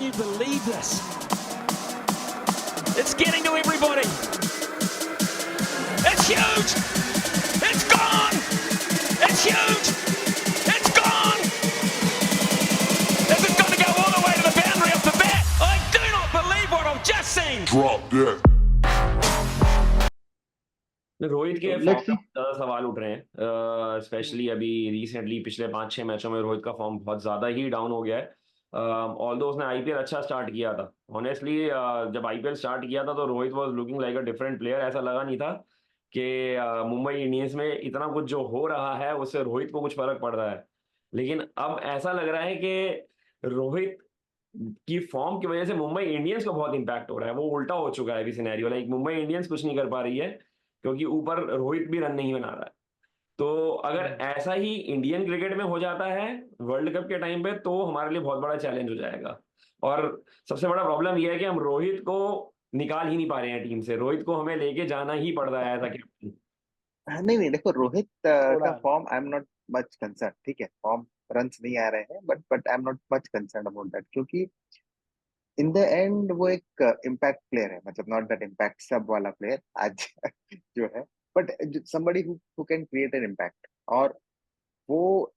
Can you believe this? It's getting to everybody. It's huge. It's gone. It's huge. It's gone. This is going to go all the way to the boundary off the bat. I do not believe what I've just seen. Drop dead. Rohit के let's form see. पे ज्यादा सवाल उठ रहे हैं, specially अभी recently पिछले 5-6 मैचों में रोहित का फॉर्म बहुत ज्यादा ही डाउन हो गया है। ऑल्दो उसने आईपीएल अच्छा स्टार्ट किया था, ऑनेस्टली जब आईपीएल स्टार्ट किया था तो Rohit was looking like a different player. ऐसा लगा नहीं था कि मुंबई इंडियंस में इतना कुछ जो हो रहा है उससे रोहित को कुछ फर्क पड़ रहा है, लेकिन अब ऐसा लग रहा है कि रोहित की फॉर्म की वजह से मुंबई इंडियंस को बहुत इंपैक्ट हो रहा है। वो उल्टा हो चुका है अभी सिनेरियो, लाइक मुंबई इंडियंस कुछ नहीं कर पा रही है क्योंकि ऊपर रोहित भी रन नहीं बना रहा है। तो अगर ऐसा ही इंडियन क्रिकेट में हो जाता है वर्ल्ड कप के टाइम पे तो हमारे लिए बहुत बड़ा चैलेंज हो जाएगा। और सबसे बड़ा प्रॉब्लम यह है कि हम रोहित को निकाल ही नहीं पा रहे हैं टीम से। रोहित को हमें लेके जाना ही पड़ रहा है ऐसा कैप्टन। नहीं देखो रोहित का थोड़ा form I am not much concern, ठीक है, फॉर्म रन्स नहीं आ रहे हैं but I am not much concern about that, क्योंकि इन द एंड वो एक इम्पैक्ट प्लेयर है, मतलब नॉट दैट इम्पैक्ट सब वाला प्लेयर आज जो है, but somebody who can create an impact. और वो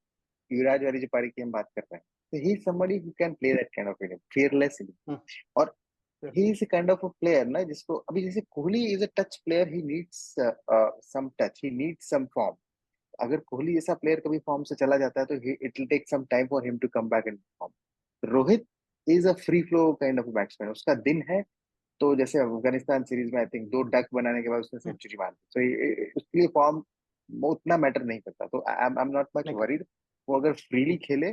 युवराज वाली जो पारी की हम बात कर रहे हैं, तो he somebody who can play that kind of inning fearlessly. और he is kind of a player ना जिसको अभी जैसे Kohli is a touch player, he needs some touch, he needs some form. अगर कोहली जैसा प्लेयर कभी फॉर्म से चला जाता है तो it will take some time for him to come back in form. Rohit is a free flow kind of batsman, उसका दिन है तो जैसे अफगानिस्तान सीरीज में आई थिंक 2 डक बनाने के बाद उसने सेंचुरी मार दी, तो उसके लिए फॉर्म वो उतना मैटर नहीं करता। तो I am not much worried. वो अगर फ्रीली खेले,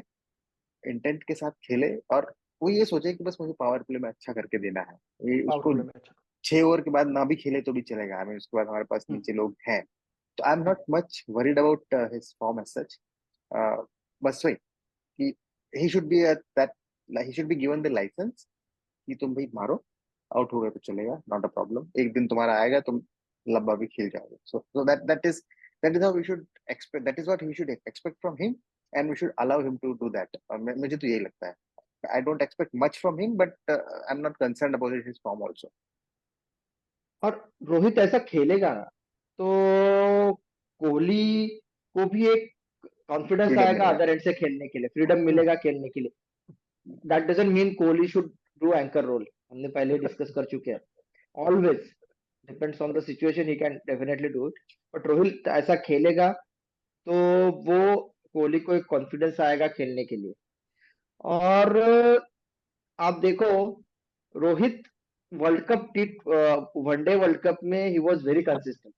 इंटेंट के साथ खेले, और वो ये सोचे कि बस मुझे पावर प्ले में अच्छा करके देना है, ये उसको 6 ओवर के बाद ना भी खेले तो भी चलेगा, हमें उसके बाद हमारे पास नीचे लोग हैं। तो I am not much worried about his form as such. बस वही कि he should be that he should be given the license कि तुम भाई मारो, आउट हो गए तो चलेगा, नॉट अ प्रॉब्लम, एक दिन तुम्हारा आएगा, तुम लंबा भी खेल जाओगे। So that is how we should expect, that is what he should expect from him, and we should allow him to do that. मुझे तो यही लगता है। I don't expect much from him but I am not concerned about his form also. और रोहित ऐसा खेलेगा ना तो कोहली को भी एक कॉन्फिडेंस आएगा अदर एंड से खेलने के लिए, फ्रीडम मिलेगा खेलने के लिए। That doesn't mean Kohli should do anchor role, हमने पहले डिस्कस कर चुके हैं। Always depends on the situation, he can definitely do it, but Rohit ऐसा खेलेगा तो वो कोहली को एक कॉन्फिडेंस आएगा खेलने के लिए। और आप देखो Rohit world cup one day world cup में ही वाज वेरी कंसिस्टेंट,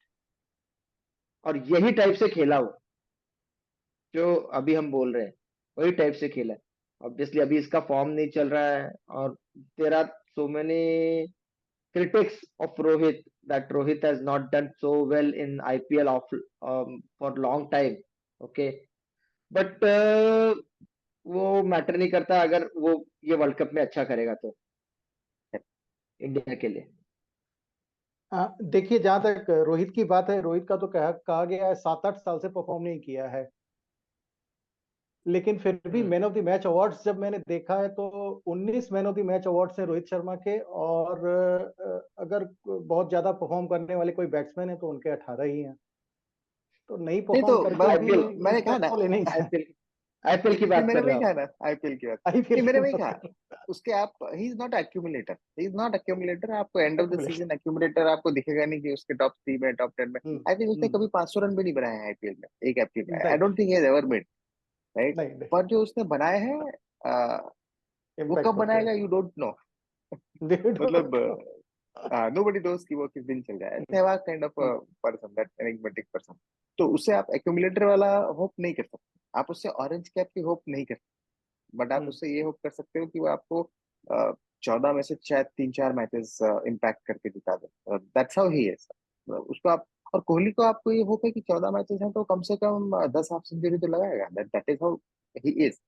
और यही टाइप से खेला वो जो अभी हम बोल रहे हैं, वही टाइप से खेला है। ऑब्वियसली अभी इसका फॉर्म नहीं चल रहा है, और there are so many critics of Rohit that Rohit has not done so well in IPL for long time, okay, but वो मैटर नहीं करता अगर वो ये वर्ल्ड कप में अच्छा करेगा तो इंडिया के लिए। देखिए, जहां तक रोहित की बात है, रोहित का तो कहा गया है 7-8 साल से परफॉर्म नहीं किया है, लेकिन फिर भी man of the match awards जब मैंने देखा है तो 19 man of the match awards हैं रोहित शर्मा के, और अगर बहुत ज्यादा परफॉर्म करने वाले कोई बैट्समैन है तो उनके 18 ही हैं। तो नहीं परफॉर्म करके भी मैंने कहा ना आईपीएल की बात कर रहा हूं, आईपीएल की बात मैंने वही कहा। उसके आप he is not accumulator, he is not accumulator. आपको end of the season accumulator आपको दिखेगा नहीं कि उसके टॉप 3 में, टॉप 10 में। आई थिंक उसने कभी 500 रन भी नहीं बनाए हैं आईपीएल में, एक आईपीएल में। आई don't think he has ever made, right? पर जो उसने बनाए हैं वो कब बनाएगा यू डोंट नो। मतलब nobody knows कि वो किस दिन चल जाए। Sehwag kind of person, that enigmatic person. तो उससे आप एक्यूमुलेटर वाला होप नहीं कर सकते, आप उससे ऑरेंज कैप की होप नहीं कर सकते, बट आप उससे ये होप कर सकते हो कि वो आपको 14 में से शायद 3-4 मैचेस इम्पैक्ट करके जिता दे। That's how he is. उसको आप, और कोहली को आपको ये होप है कि 14 मैचेस हैं तो कम से कम 10 हाफ सेंचुरी तो लगाएगा। That is how he is.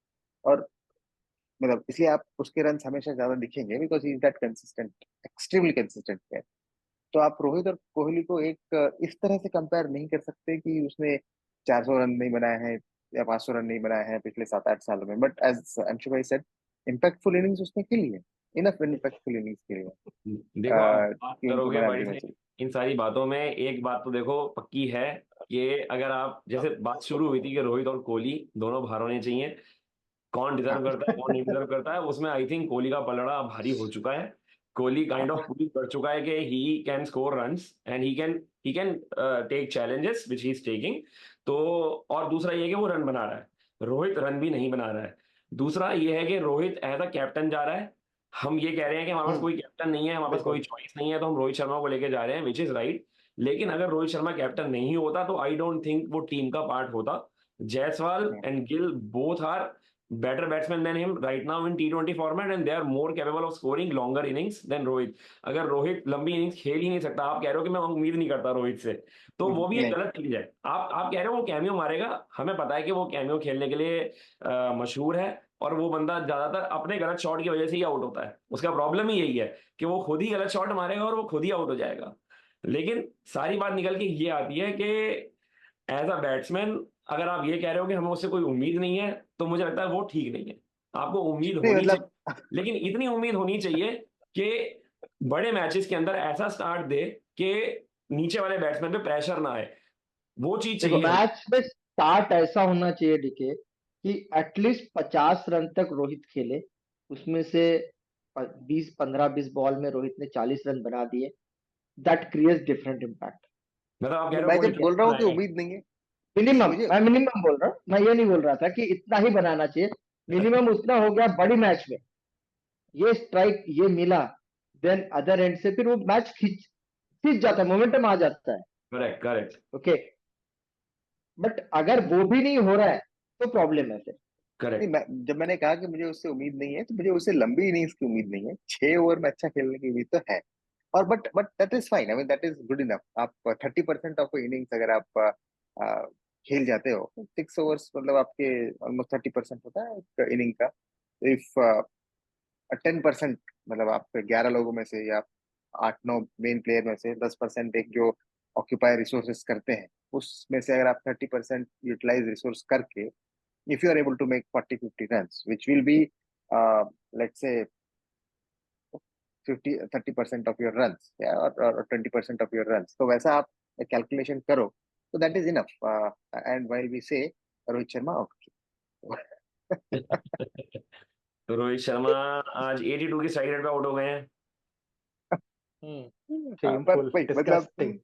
और मतलब इसलिए आप उसके रन हमेशा ज्यादा दिखेंगे, because he is that consistent, extremely consistent player. तो आप रोहित और कोहली को एक इस तरह से कंपेयर नहीं कर सकते कि उसने 400 रन नहीं बनाए हैं या 500 रन नहीं बनाए हैं पिछले 7-8 सालों में। बट एज अंशु भाई सेड, इम्पैक्टफुल इनिंग्स उसने खेली है, इनफ इम्पैक्टफुल इनिंग्स के लिए देखो आप बात टीम को करोगे बना बड़ी देना से चाहिए। इन सारी बातों में, एक बात तो देखो पक्की है कि अगर आप जैसे बात शुरू हुई थी कि रोहित और कोहली दोनों बाहर होने चाहिए, कौन डिजर्व हाँ करता है कौन नहीं डिजर्व करता है, उसमें आई थिंक कोहली का पलड़ा भारी हो चुका है। कोहली काइंड ऑफ प्रूव कर चुका है कि he can score runs and he can take challenges which he is taking. तो और दूसरा ये है कि वो रन बना रहा है, रोहित रन भी नहीं बना रहा है। दूसरा ये है कि रोहित एज अ कैप्टन जा रहा है। हम ये कह रहे हैं कि हमारे पास कोई कैप्टन नहीं है, हमारे पास कोई बिल्कुल चॉइस नहीं है, तो हम रोहित शर्मा को लेके जा रहे हैं, विच इज राइट। लेकिन अगर रोहित शर्मा कैप्टन नहीं होता तो आई डोंट थिंक वो टीम का पार्ट होता। Jaiswal and Gill both are better batsmen than him right now in T20 format and they are more capable of scoring longer innings than Rohit। अगर रोहित लंबी इनिंग्स खेल ही नहीं सकता, आप कह रहे हो कि मैं उम्मीद नहीं करता रोहित से, तो वो भी एक नहीं गलत चीज है। आप कह रहे हो वो कैमियो मारेगा, हमें पता है कि वो कैमियो खेलने के लिए मशहूर है, और वो बंदा ज्यादातर अपने गलत शॉट की वजह से ही आउट होता है। उसका प्रॉब्लम ही यही है कि वो खुद ही गलत शॉट मारेगा और वो खुद ही आउट हो जाएगा। लेकिन सारी बात निकल के ये आती है कि एज अ बैट्समैन अगर आप ये कह रहे हो कि हमें उससे कोई उम्मीद नहीं है, तो मुझे लगता है वो ठीक नहीं है। आपको उम्मीद नहीं होनी मतलब चाहिए, लेकिन इतनी उम्मीद होनी चाहिए कि बड़े मैचेस के अंदर ऐसा स्टार्ट दे कि नीचे वाले बैट्समैन पे प्रेशर ना आए, वो चीज देखो चाहिए हमें। मैच में स्टार्ट ऐसा होना चाहिए डीके कि एटलीस्ट 50 रन तक रोहित खेले, उसमें से 20 15 20 बॉल में रोहित ने 40 रन बना दिए। That creates different impact. मतलब आप कह रहे हो मैं कोई जब बोल रहा कैप्टन हूँ कि आएगा। उम्मीद नहीं है, मिनिमम, मुझे मैं मिनिमम बोल रहा हूँ, मैं ये नहीं बोल रहा था कि इतना ही बनाना चाहिए। मिनिमम उतना हो गया बड़ी मैच में, ये स्ट्राइक ये मिला, देन अदर एंड से फिर वो मैच खींच खींच जाता है, मोमेंटम आ जाता है। करेक्ट करेक्ट ओके, बट अगर वो भी नहीं हो रहा है तो प्रॉब्लम है फिर। नहीं, करेक्ट। जब मैंने कहा कि मुझे उससे उम्मीद नहीं है, तो मुझे उससे लंबी इनिंग्स की उम्मीद नहीं है। 6 ओवर में अच्छा खेलने की उम्मीद तो है। और but that is fine, I mean that is good enough. आप 30% ऑफ इनिंग्स अगर आप खेल जाते हो, 6 ओवर्स मतलब आपके ऑलमोस्ट 30% होता है इनिंग का। इफ 10%, मतलब आप 11 लोगों में से या 8 9 मेन प्लेयर में से 10% एक जो ऑक्यूपाई रिसोर्सेस करते हैं, उसमें से अगर आप 30% यूटिलाइज रिसोर्स करके, if you are able to make 40 50 runs, which will be let's say 50 30% of your runs, yeah, or 20% of your runs, तो वैसा आप कैलकुलेशन करो, तो that is enough। and while we say Rohit Sharma out, तो रोहित शर्मा आज 82 की strike rate पे out हो गए हैं। शेमफुल वही मतलब डिस्गस्टिंग।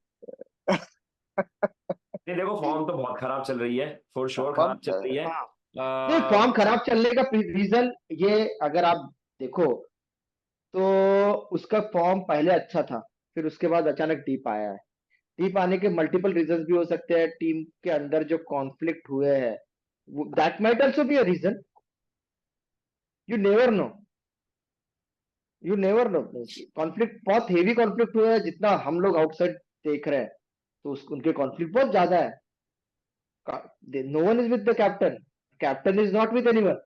नहीं देखो, फॉर्म तो बहुत खराब चल रही है, फॉर श्योर फॉर्म खराब चल रही है। हाँ, नहीं फॉर्म खराब चलने का रीजन ये, अगर आप देखो तो उसका फॉर्म पहले अच्छा था, फिर उसके बाद अचानक डीप आया है। डीप आने के मल्टीपल रीजंस भी हो सकते हैं, टीम के अंदर जो कॉन्फ्लिक्ट हुए हैं, that might also be a reason. You never know, you never know. Conflict बहुत हेवी कॉन्फ्लिक्ट हुआ है, जितना हम लोग आउटसाइड देख रहे हैं तो उनके कॉन्फ्लिक्ट बहुत ज्यादा है। No one is with the captain, captain is not with anyone.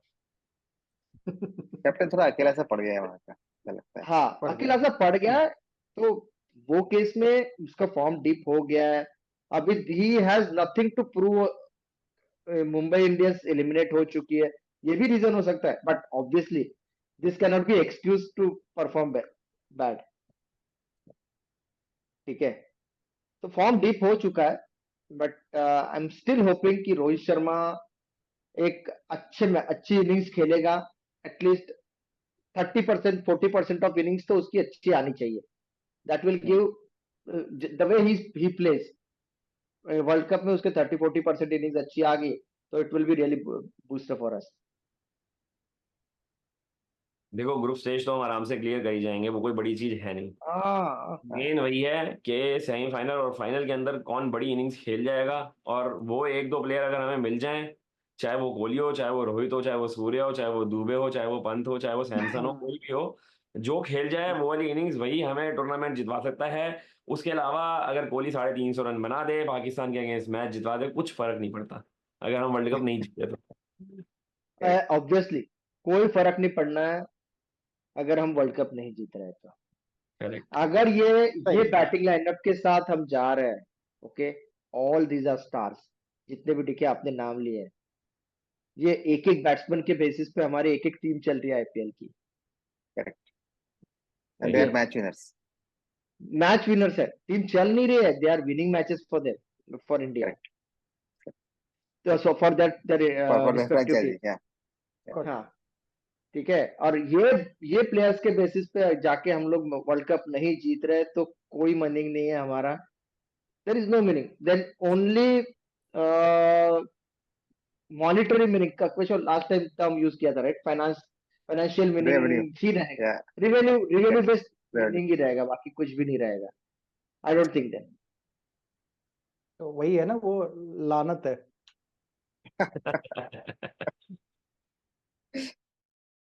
Captain थोड़ा अकेला सा पड़ गया है वहां का, मुझे लगता है। हाँ, पड़ अकेला गया। सा पड़ गया है। तो वो केस में उसका फॉर्म डिप हो गया है। अभी he has nothing to prove. Mumbai Indians eliminate हो चुकी है, ये भी रीजन हो सकता है, but obviously this can not be excuse to perform bad. ठीक है, तो फॉर्म डिप हो चुका है, but I am still hoping कि रोहित शर्मा एक अच्छी इनिंग्स खेलेगा। एटलीस्ट 30% 40% ऑफ इनिंग्स तो उसकी अच्छी आनी चाहिए। That will give the way he plays. World cup में उसके 30 40% इनिंग्स अच्छी आ गई तो it will be really booster for us. देखो ग्रुप स्टेज तो हम आराम से क्लियर कर ही जाएंगे, वो कोई बड़ी चीज है नहीं। हाँ, मेन वही है कि सेमीफाइनल और फाइनल के अंदर कौन बड़ी इनिंग्स खेल जाएगा, और वो एक दो प्लेयर अगर हमें मिल जाएं, चाहे वो कोहली हो, चाहे वो रोहित हो, चाहे वो सूर्य हो, चाहे वो दुबे हो, चाहे वो पंत हो, चाहे वो सैमसन हो, कोई भी हो, जो खेल जाए वो वाली इनिंग्स वही हमें टूर्नामेंट जितवा सकता है। उसके अलावा अगर कोहली 350 रन बना दे, पाकिस्तान के अगेंस्ट मैच जितवा दे, कुछ फर्क नहीं पड़ता अगर हम वर्ल्ड कप नहीं जीते तो। ऑब्वियसली कोई फर्क नहीं पड़ना है अगर हम वर्ल्ड कप नहीं जीत रहे तो। करेक्ट। अगर ये नहीं बैटिंग लाइनअप के साथ हम जा रहे हैं, okay, all these are stars, जितने भी दिखे आपने नाम लिए हैं, ये एक एक बैट्समैन के बेसिस पे हमारी एक एक टीम चल रही है आईपीएल की। Correct. and they are Yes. match winners. Match winners है, टीम चल नहीं रही है, they are winning matches for them, for India, so for that For the respective franchising, team. yeah. हाँ, ठीक है। और ये प्लेयर्स के बेसिस पे जाके हम लोग वर्ल्ड कप नहीं जीत रहे तो कोई मीनिंग नहीं है हमारा, there is no meaning, then only monetary meaning का question last time term use किया था, राइट? फाइनेंशियल Revenue, मीनिंग ही रहेगा, yeah, revenue yeah, based revenue. Meaning ही रहेगा, बाकी कुछ भी नहीं रहेगा। I don't think that. तो वही है ना, वो लानत है।